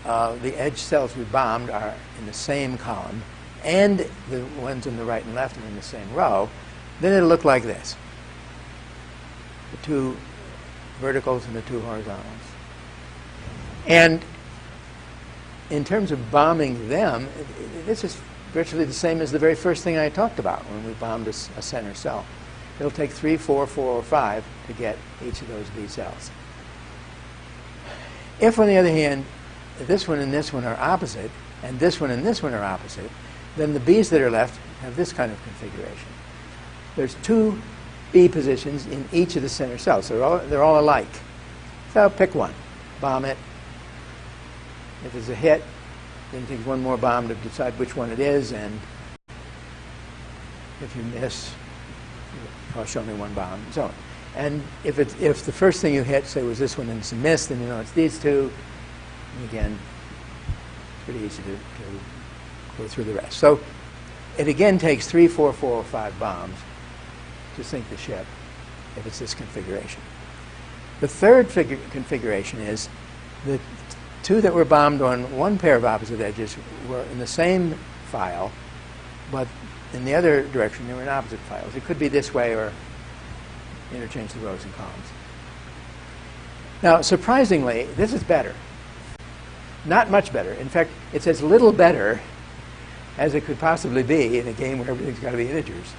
edge cells we bombed are in the same column, and the ones on the right and left are in the same row, then it'll look like this. The 2 verticals and the 2 horizontals. And in terms of bombing them, this is virtually the same as the very first thing I talked about when we bombed a center cell. It'll take 3, 4, 4, or 5 to get each of those B cells. If, on the other hand, this one and this one are opposite, and this one and this one are opposite, then the B's that are left have this kind of configuration. There's 2 B positions in each of the center cells. So they're all alike. So pick one. Bomb it. If it's a hit, then it takes 1 more bomb to decide which one it is, and if you miss, it costs only 1 bomb, and so on. And if the first thing you hit, say, was this one and it's a miss, then you know it's these 2. And again, it's pretty easy to go through the rest. So it again takes 3, 4, 4, or 5 bombs to sink the ship if it's this configuration. The third configuration is the 2 that were bombed on one pair of opposite edges were in the same file, but in the other direction they were in opposite files. It could be this way or interchange the rows and columns. Now, surprisingly, this is better. Not much better. In fact, it's as little better as it could possibly be in a game where everything's got to be integers.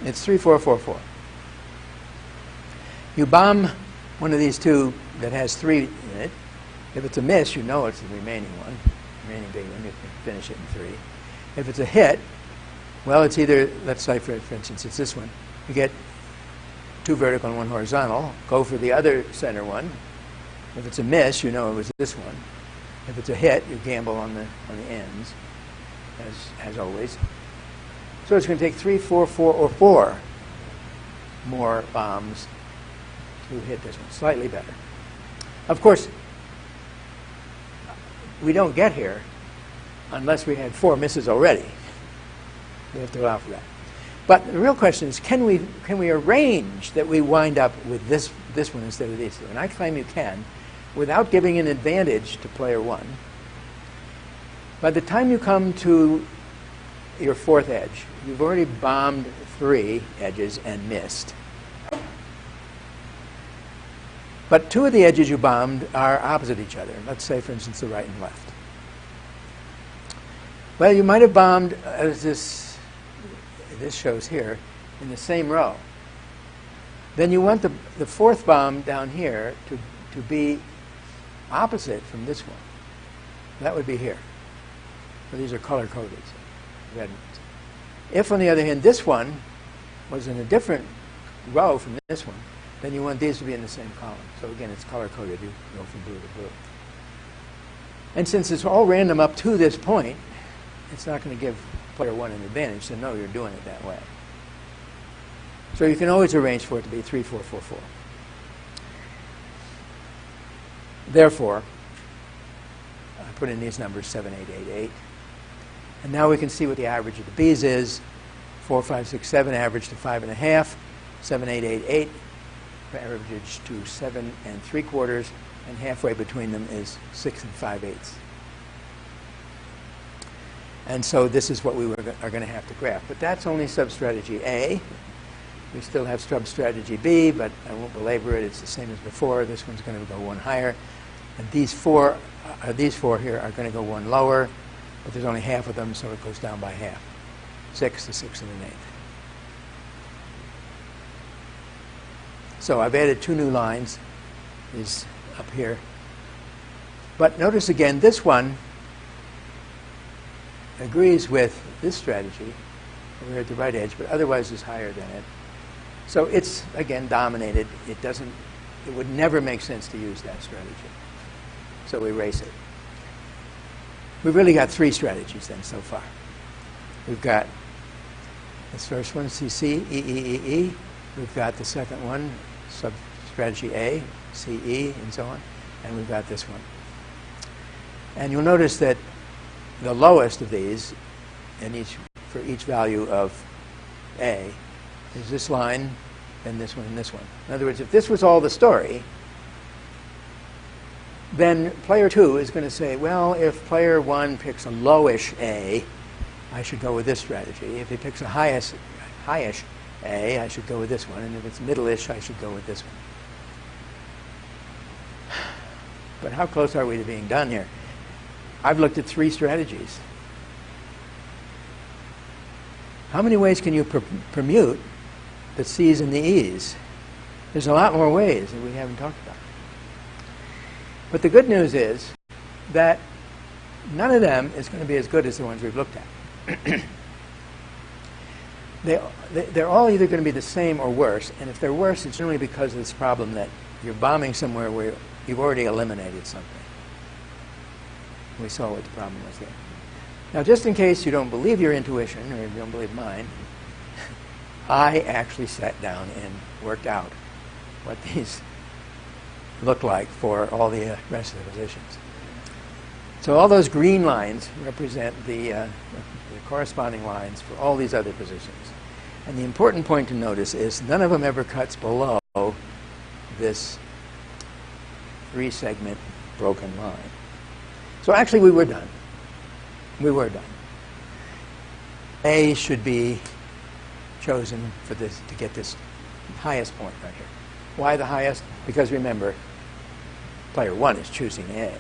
It's 3, 4, 4, 4. You bomb one of these two that has 3 in it. If it's a miss, you know it's the remaining one, remaining big one. You can finish it in 3. If it's a hit, well, it's either, let's say, for instance, it's this one. You get 2 vertical and 1 horizontal. Go for the other center one. If it's a miss, you know it was this one. If it's a hit, you gamble on the ends, as always. So it's going to take 3, 4, 4, or 4 more bombs to hit this one. Slightly better. Of course, we don't get here unless we had 4 misses already. We have to allow for that. But the real question is, can we arrange that we wind up with this one instead of these two? And I claim you can, without giving an advantage to player 1. By the time you come to your 4th edge, you've already bombed 3 edges and missed. But 2 of the edges you bombed are opposite each other. Let's say, for instance, the right and left. Well, you might have bombed, as this shows here, in the same row. Then you want the 4th bomb down here to be opposite from this one. That would be here. So these are color-coded. Red ones. If, on the other hand, this one was in a different row from this one, then you want these to be in the same column. So again, it's color-coded. You go from blue to blue. And since it's all random up to this point, it's not going to give player 1 an advantage to know you're doing it that way. So you can always arrange for it to be 3, 4, 4, 4. Therefore, I put in these numbers 7, 8, 8, 8. And now we can see what the average of the B's is. 4, 5, 6, 7 average to 5.5. 7, 8, 8, 8 average to 7 3/4, and halfway between them is 6 5/8. And so this is what we are going to have to graph. But that's only sub-strategy A. We still have sub-strategy B, but I won't belabor it. It's the same as before. This one's going to go 1 higher. And these four here are going to go 1 lower, but there's only half of them, so it goes down by half. 6, the 6th, and the 8th. So I've added 2 new lines, these up here. But notice again, this one agrees with this strategy over here at the right edge, but otherwise is higher than it. So it's, again, dominated. It would never make sense to use that strategy. So we erase it. We've really got 3 strategies then so far. We've got this first one, CC, EE. We've got the second one, sub-strategy A, CE, and so on. And we've got this one. And you'll notice that the lowest of these, for each value of A, is this line, then this one, and this one. In other words, if this was all the story, then player 2 is going to say, well, if player 1 picks a lowish A, I should go with this strategy. If he picks a highish A, I should go with this one. And if it's middle-ish, I should go with this one. But how close are we to being done here? I've looked at 3 strategies. How many ways can you permute the C's and the E's? There's a lot more ways that we haven't talked about. But the good news is that none of them is going to be as good as the ones we've looked at. They're all either going to be the same or worse, and if they're worse, it's generally because of this problem that you're bombing somewhere where you've already eliminated something. We saw what the problem was there. Now, just in case you don't believe your intuition, or you don't believe mine, I actually sat down and worked out what these look like for all the rest of the positions. So all those green lines represent the corresponding lines for all these other positions. And the important point to notice is none of them ever cuts below this 3-segment broken line. So actually we were done. We were done. A should be chosen for this to get this highest point right here. Why the highest? Because remember, player 1 is choosing A.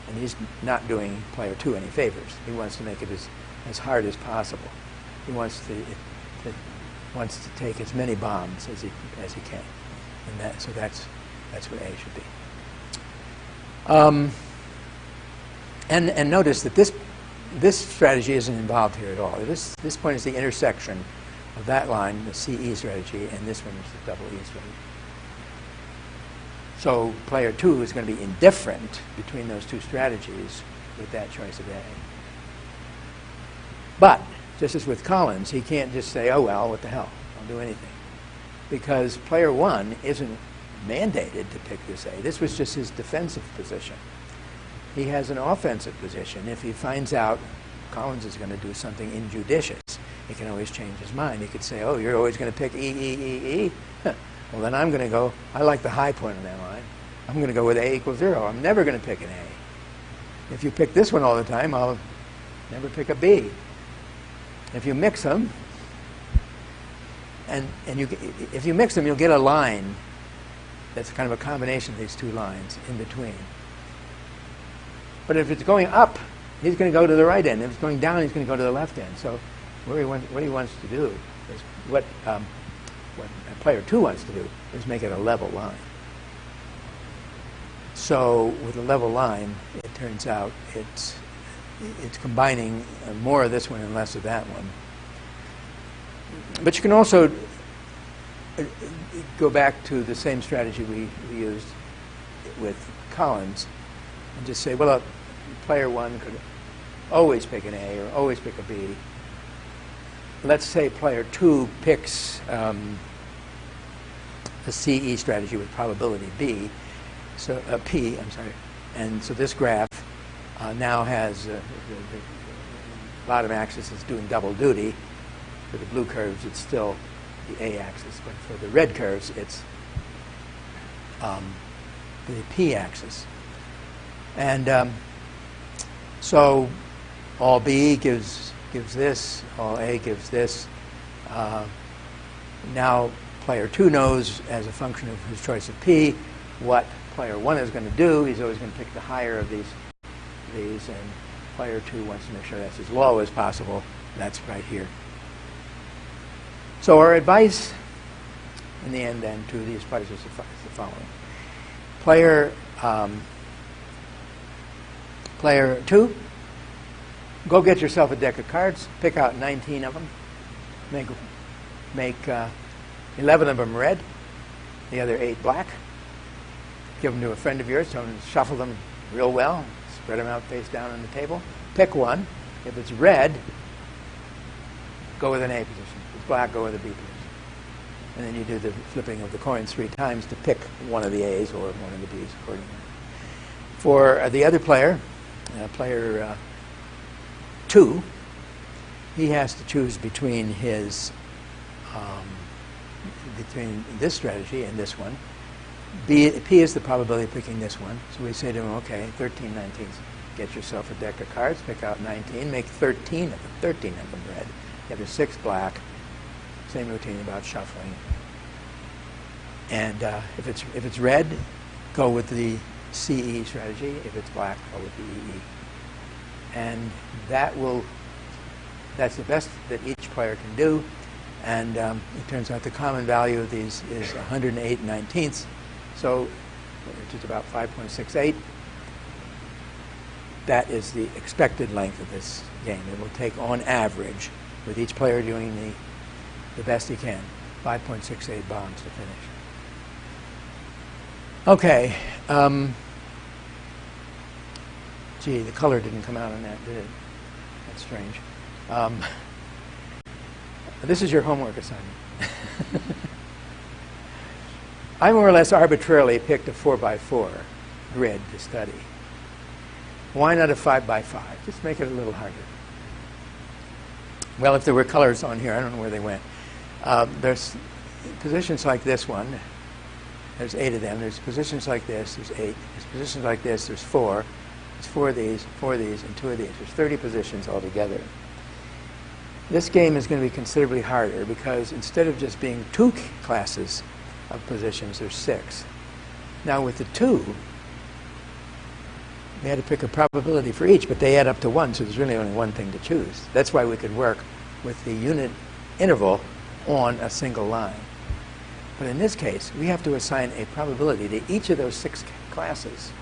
And he's not doing player 2 any favors. He wants to make it as hard as possible. He wants to take as many bombs as he can. And so that's what A should be. And notice that this strategy isn't involved here at all. This point is the intersection of that line, the CE strategy, and this one is the double E strategy. So player 2 is going to be indifferent between those two strategies with that choice of A. But, just as with Collins, he can't just say, oh well, what the hell, I'll do anything. Because player 1 isn't mandated to pick this A. This was just his defensive position. He has an offensive position. If he finds out Collins is going to do something injudicious, he can always change his mind. He could say, oh, you're always going to pick E. Well, then I'm going to go, I like the high point on that line. I'm going to go with A equals 0. I'm never going to pick an A. If you pick this one all the time, I'll never pick a B. If you mix them, if you mix them, you'll get a line that's kind of a combination of these two lines in between. But if it's going up, he's going to go to the right end. If it's going down, he's going to go to the left end. So what he wants to do is what player 2 wants to do is make it a level line. So with a level line, it turns out it's combining more of this one and less of that one. But you can also go back to the same strategy we used with Collins and just say, well, player 1 could always pick an A or always pick a B. Let's say player 2 picks the CE strategy with probability B, so P, I'm sorry. And so this graph now has the bottom axis is doing double duty. For the blue curves, it's still the A axis, but for the red curves, it's the P axis. And so all B gives this, all A gives this. Now player 2 knows, as a function of his choice of P, what player 1 is going to do. He's always going to pick the higher of these, and player 2 wants to make sure that's as low as possible. That's right here. So our advice, in the end, then, to these players is the following. Player 2, go get yourself a deck of cards, pick out 19 of them, make 11 of them red, the other 8 black, give them to a friend of yours, tell them to shuffle them real well, spread them out face down on the table, pick one. If it's red, go with an A position. If it's black, go with a B position. And then you do the flipping of the coins 3 times to pick one of the A's or one of the B's accordingly. For the other player, player 2, he has to choose between between this strategy and this one. P is the probability of picking this one. So we say to him, okay, 13 19s. Get yourself a deck of cards, pick out 19, make 13 of them red. You have a 6 black. Same routine about shuffling. And if it's red, go with the CE strategy. If it's black, go with the EE. And that's the best that each player can do. And it turns out the common value of these is 108 19ths, so which is about 5.68. That is the expected length of this game. It will take, on average, with each player doing the best he can, 5.68 bombs to finish. Okay. Gee, the color didn't come out on that, did it? That's strange. This is your homework assignment. I more or less arbitrarily picked a 4x4 grid to study. Why not a 5x5? Just make it a little harder. Well, if there were colors on here, I don't know where they went. There's positions like this one. There's 8 of them. There's positions like this. There's 8. There's positions like this. There's 4. There's 4 of these, 4 of these, and 2 of these. There's 30 positions altogether. This game is going to be considerably harder because instead of just being 2 classes of positions, there's 6. Now with the 2, we had to pick a probability for each, but they add up to 1, so there's really only one thing to choose. That's why we could work with the unit interval on a single line. But in this case, we have to assign a probability to each of those 6 classes.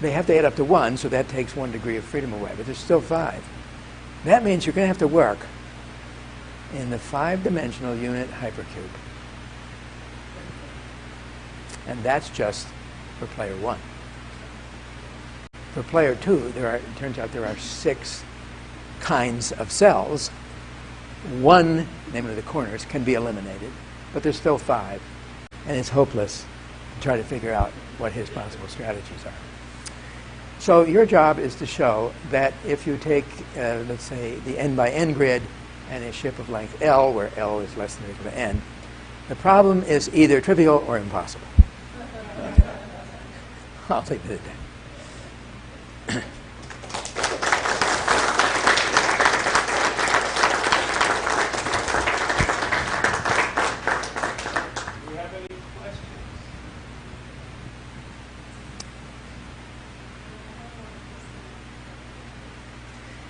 They have to add up to 1, so that takes 1 degree of freedom away, but there's still 5. That means you're going to have to work in the 5-dimensional unit hypercube. And that's just for player 1. For player 2, it turns out there are 6 kinds of cells. 1, namely the corners, can be eliminated, but there's still 5, and it's hopeless to try to figure out what his possible strategies are. So your job is to show that if you take, let's say, the n by n grid and a ship of length L, where L is less than or equal to n, the problem is either trivial or impossible. I'll leave it at that.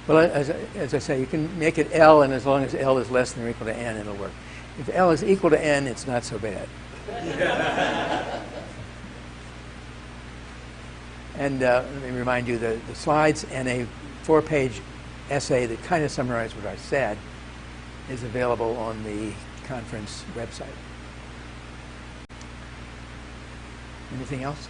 Well, as I say, you can make it L, and as long as L is less than or equal to n, it'll work. If L is equal to n, it's not so bad. And let me remind you, the slides and a 4-page essay that kind of summarizes what I said is available on the conference website. Anything else?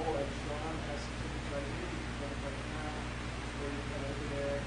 And Sean has some tickets right here. You can come right now, or you can come over there.